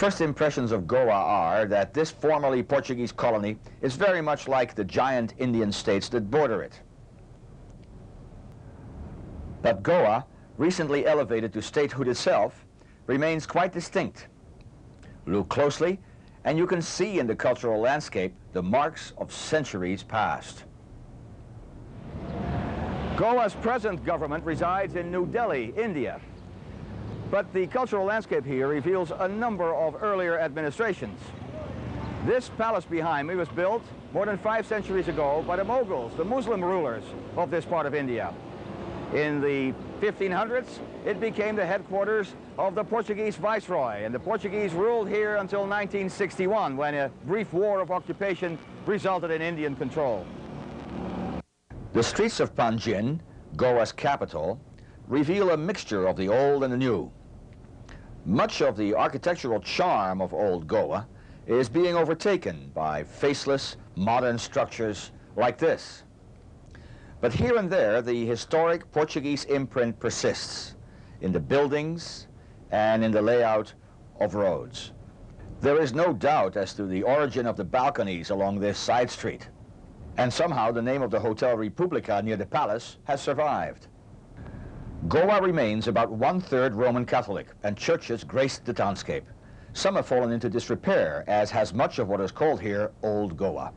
First impressions of Goa are that this formerly Portuguese colony is very much like the giant Indian states that border it. But Goa, recently elevated to statehood itself, remains quite distinct. Look closely, and you can see in the cultural landscape the marks of centuries past. Goa's present government resides in New Delhi, India. But the cultural landscape here reveals a number of earlier administrations. This palace behind me was built more than 5 centuries ago by the Mughals, the Muslim rulers of this part of India. In the 1500s, it became the headquarters of the Portuguese viceroy, and the Portuguese ruled here until 1961, when a brief war of occupation resulted in Indian control. The streets of Panjin, Goa's capital, reveal a mixture of the old and the new. Much of the architectural charm of old Goa is being overtaken by faceless, modern structures like this. But here and there, the historic Portuguese imprint persists in the buildings and in the layout of roads. There is no doubt as to the origin of the balconies along this side street. And somehow the name of the Hotel Republica near the palace has survived. Goa remains about 1/3 Roman Catholic, and churches grace the townscape. Some have fallen into disrepair, as has much of what is called here Old Goa.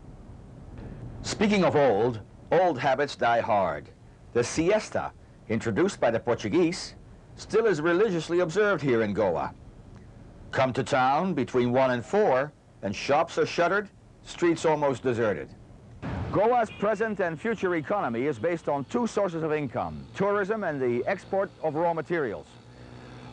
Speaking of old habits die hard. The siesta, introduced by the Portuguese, still is religiously observed here in Goa. Come to town between 1 and 4, and shops are shuttered, streets almost deserted. Goa's present and future economy is based on 2 sources of income: tourism and the export of raw materials.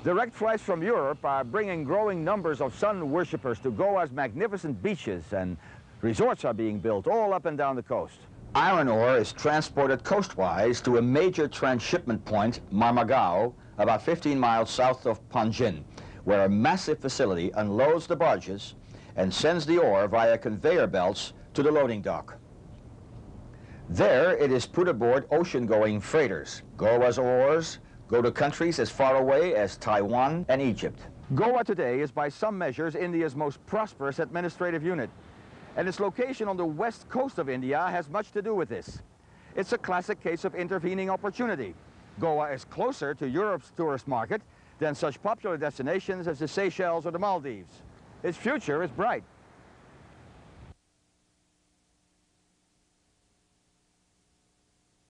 Direct flights from Europe are bringing growing numbers of sun worshippers to Goa's magnificent beaches, and resorts are being built all up and down the coast. Iron ore is transported coastwise to a major transshipment point, Marmagao, about 15 miles south of Panjin, where a massive facility unloads the barges and sends the ore via conveyor belts to the loading dock. There, it is put aboard ocean-going freighters. Goa's ores go to countries as far away as Taiwan and Egypt. Goa today is by some measures India's most prosperous administrative unit, and its location on the west coast of India has much to do with this. It's a classic case of intervening opportunity. Goa is closer to Europe's tourist market than such popular destinations as the Seychelles or the Maldives. Its future is bright.